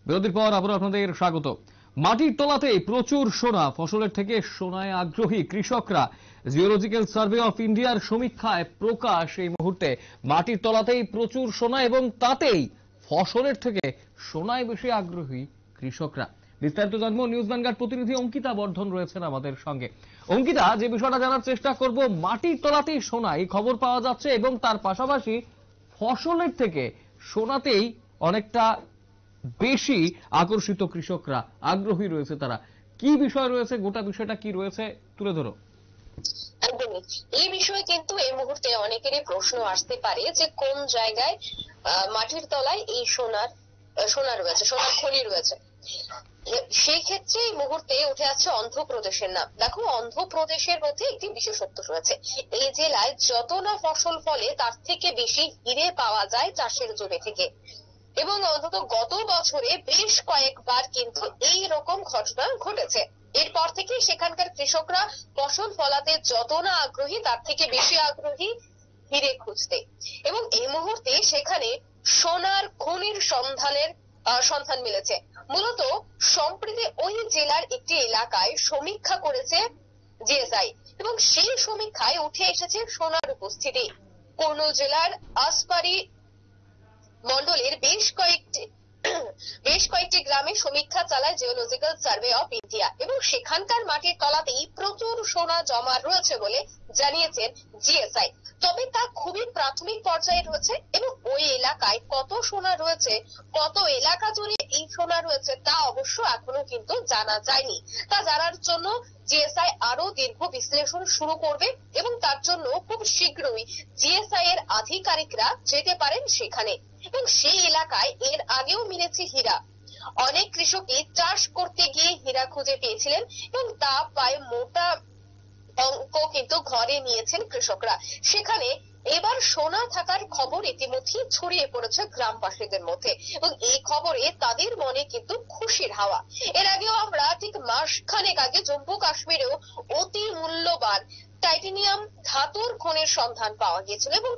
বিরতির পর আবার আপনাদের স্বাগত। মাটির তলাতে প্রচুর সোনা, ফসলের থেকে সোনায় আগ্রহী কৃষকরা। জিওলজিক্যাল সার্ভে অফ ইন্ডিয়ার সমীক্ষায় প্রকাশ এই মুহূর্তে মাটির তলাতেই প্রচুর সোনা এবং তাতেই ফসলের থেকে সোনায় বেশি আগ্রহী কৃষকরা। বিস্তারিত জানবো, নিউজ ভ্যানগার্ড প্রতিনিধি অঙ্কিতা বর্ধন রয়েছেন আমাদের সঙ্গে। অঙ্কিতা, যে বিষয়টা জানার চেষ্টা করব, মাটির তলাতেই সোনা এই খবর পাওয়া যাচ্ছে এবং তার পাশাপাশি ফসলের থেকে সোনাতেই অনেকটা বেশি আকর্ষিত কৃষকরা, আগ্রহী রয়েছে তারা। কি বিষয় রয়েছে, গোটা বিষয়টা কি রয়েছে তুলে ধরো। একদমই এই বিষয়ে কিন্তু এই মুহূর্তে অনেকেরই প্রশ্ন আসতে পারে যে কোন জায়গায় মাটির তলায় এই সোনা রয়েছে, সোনার খনি রয়েছে। সেই ক্ষেত্রে এই মুহূর্তে উঠে আসছে অন্ধ্রপ্রদেশের নাম। দেখো, অন্ধ্রপ্রদেশের মধ্যে একটি বিশেষত্ব রয়েছে। এই জেলায় যত না ফসল ফলে তার থেকে বেশি হিরে পাওয়া যায় চাষের জমি থেকে, এবং অন্তত গত বছরে বেশ কয়েকবার কিন্তু এই রকম ঘটনা ঘটেছে। এরপর থেকে সেখানকার কৃষকরা ফসল ফলাতে যত না আগ্রহী তার থেকে বেশি আগ্রহী হিরে খুঁজতে, এবং এই মুহূর্তে সেখানে সোনার খনির সন্ধান মিলেছে। মূলত সম্প্রতি ওই জেলার একটি এলাকায় সমীক্ষা করেছে জিএসআই, এবং সেই সমীক্ষায় উঠে এসেছে সোনার উপস্থিতি। কুর্নুল জেলার আসপারি মন্ডলের বেশ কয়েকটি গ্রামে সমীক্ষা চালায় জিওলজিক্যাল সার্ভে অফ ইন্ডিয়া, এবং সেখানকার মাটির তলাতেই প্রচুর সোনা জমা রয়েছে বলে জানিয়েছেন জিএসআই। তবে তা খুবই প্রাথমিক পর্যায়ে রয়েছে, এবং ওই এলাকায় কত সোনা রয়েছে, কত এলাকা জুড়ে এই সোনা রয়েছে তা অবশ্য এখনো কিন্তু জানা যায়নি। তা জানার জন্য জিএসআই আরো দীর্ঘ বিশ্লেষণ শুরু করবে, এবং তার জন্য খুব শীঘ্রই জিএসআই এর আধিকারিকরা যেতে পারেন সেখানে। এবং সেই এলাকায় এর আগেও মিলেছে হীরা। অনেক কৃষকই চাষ করতে গিয়ে হীরা খুঁজে পেয়েছিলেন, এবং তা প্রায় মোটা অঙ্ক কিন্তু ঘরে নিয়েছেন কৃষকরা। সেখানে এবার সোনা থাকার খবর ইতিমধ্যেই ছড়িয়ে পড়েছে গ্রামবাসীদের মধ্যে, এবং এই খবরে তাদের মনে কিন্তু খুশির হাওয়া। এর আগেও আমরা ঠিক মাসখানেক আগে জম্মু কাশ্মীরেও অতি মূল্যবান টাইটানিয়াম ধাতুর খনির সন্ধান পাওয়া গিয়েছিল, এবং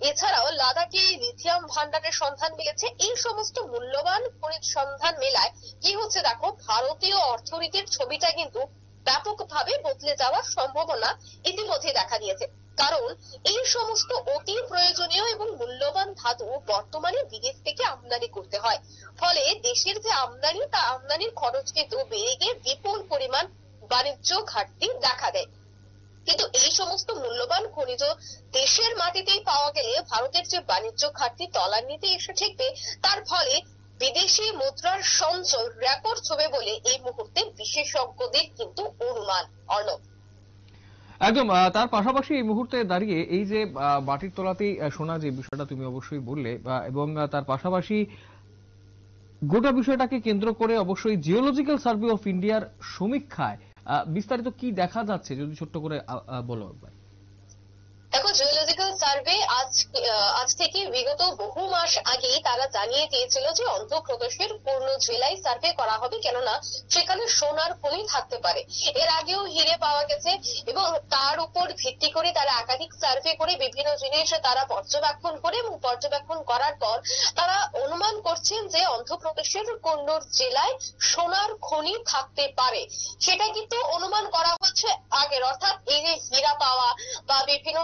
এছাড়াও লাদাখে লিথিয়াম ভান্ডারের সন্ধান মিলেছে। এই সমস্ত মূল্যবান খনিজ সন্ধান মেলায় কি হচ্ছে দেখো, ভারতীয় অর্থনীতির ছবিটা কিন্তু ব্যাপকভাবে বদলে যাওয়ার সম্ভাবনা ইতিমধ্যে দেখা দিয়েছে। কারণ এই সমস্ত অতি প্রয়োজনীয় এবং মূল্যবান ধাতু বর্তমানে বিদেশ থেকে আমদানি করতে হয়। ফলে দেশের যে আমদানি, তা আমদানির খরচ কিন্তু বেড়ে গিয়ে বিপুল পরিমাণ বাণিজ্য ঘাটতি দেখা দেয়। কিন্তু এই সমস্ত মূল্যবান খনিজ দেশের মাটিতেই পাওয়া গেলে ভারতের যে বাণিজ্য ঘাটতি তলানিতে এসে ঠেকবে, তার ফলে বিদেশি মুদ্রার সঞ্চয় রেকর্ড ছবে বলে এই মুহূর্তে বিশেষজ্ঞদের কিন্তু অনুমান। অর্ণব, একদম। তার পাশাপাশি এই মুহূর্তে দাঁড়িয়ে এই যে মাটির তলাতেই সোনা, যে বিষয়টা তুমি অবশ্যই বললে, এবং তার পাশাপাশি গোটা বিষয়টাকে কেন্দ্র করে অবশ্যই জিওলজিক্যাল সার্ভে অফ ইন্ডিয়ার সমীক্ষায় বিস্তারিত কি দেখা যাচ্ছে, যদি ছোট্ট করে বলো একবার। দেখো, জিওলজিক্যাল সার্ভে আজ থেকে বিগত বহু মাস আগে তারা জানিয়ে দিয়েছিল যে অন্ধ্রপ্রদেশের পূর্ণ জেলায় সার্ভে করা হবে, কেননা সেখানে সোনার খনি থাকতে পারে। এর আগেও হিরে পাওয়া গেছে, এবং তার উপর ভিত্তি করে তারা একাধিক সার্ভে করে বিভিন্ন জিনিস তারা পর্যবেক্ষণ করে, এবং পর্যবেক্ষণ করার পর তারা অনুমান করছেন যে অন্ধ্রপ্রদেশের কন্নড় জেলায় সোনার খনি থাকতে পারে। সেটা কিন্তু অনুমান করা হচ্ছে আগের, অর্থাৎ এই যে হীরা পাওয়া বা বিভিন্ন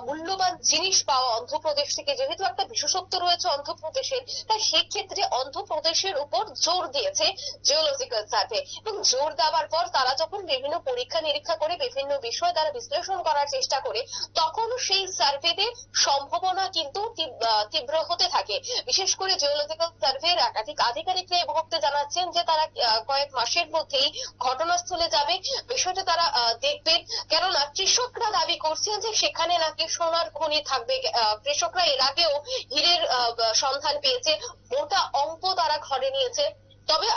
মূল্যবান জিনিস পাওয়া অন্ধ্রপ্রদেশ থেকে, যেহেতু একটা বিশেষত্ব রয়েছে অন্ধ্রপ্রদেশের, তাই সেক্ষেত্রে অন্ধ্রপ্রদেশের উপর জোর দিয়েছে জিওলজিক্যাল সার্ভে। এবং জোর দেওয়ার পর তারা যখন বিভিন্ন পরীক্ষা নিরীক্ষা করে বিভিন্ন বিষয় তারা বিশ্লেষণ করার চেষ্টা করে, তখন সেই সার্ভেতে সম্ভাবনা কিন্তু তীব্র হতে থাকে। বিশেষ করে জিওলজিক্যাল সার্ভের একাধিক আধিকারিকরা এই মুহূর্তে জানাচ্ছেন যে তারা কয়েক মাসের মধ্যেই ঘটনাস্থলে যাবে, বিষয়টা তারা দেখবেন। কেননা কৃষকরা দাবি করছেন যে সেখানে নাকি সোনার খনি থাকবে। কৃষকরা এর আগেও হীরের সন্ধান পেয়েছে, মোটা অঙ্ক তারা ঘরে নিয়েছে। তবে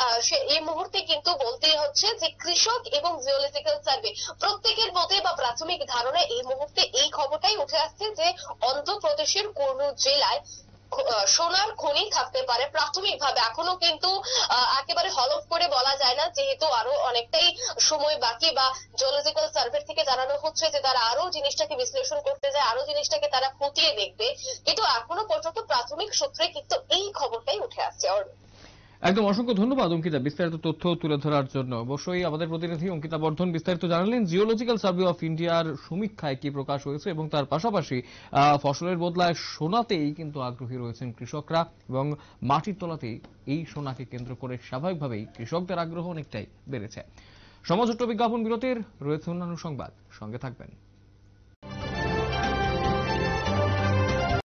এই মুহূর্তে কিন্তু বলতেই হচ্ছে যে কৃষক এবং জিওলজিক্যাল সার্ভে প্রত্যেকের মধ্যে বা প্রাথমিক ধারণা এই মুহূর্তে এই খবরটাই উঠে আসছে যে অন্ধ্রপ্রদেশের কুর্নুল জেলায় সোনার খনি থাকতে পারে প্রাথমিকভাবে। এখনো কিন্তু একেবারে হলফ করে বলা যায় না, যেহেতু আরো অনেকটাই সময় বাকি, বা জিওলজিক্যাল সার্ভে থেকে জানানো হচ্ছে যে তারা আরো জিনিসটাকে বিশ্লেষণ করতে যায়, আরো জিনিসটাকে তারা খতিয়ে দেখবে। কিন্তু এখনো পর্যন্ত প্রাথমিক সূত্রে কিন্তু এই খবরটাই উঠে আসছে। একদম অসংখ্য ধন্যবাদ অঙ্কিতা বিস্তারিত তথ্য তুলে ধরার জন্য। অবশ্যই আমাদের প্রতিনিধি অঙ্কিতা বর্ধন বিস্তারিত জানালেন জিওলজিক্যাল সার্ভে অফ ইন্ডিয়ার সমীক্ষায় কি প্রকাশ হয়েছে এবং তার পাশাপাশি ফসলের বদলায় সোনাতেই কিন্তু আগ্রহী রয়েছেন কৃষকরা এবং মাটির তলাতেই এই সোনাকে কেন্দ্র করে স্বাভাবিকভাবেই কৃষকদের আগ্রহ অনেকটাই বেড়েছে। সমাজ ছোট্ট বিজ্ঞাপন বিরতির রয়েছে অন্যান্য সংবাদ, সঙ্গে থাকবেন।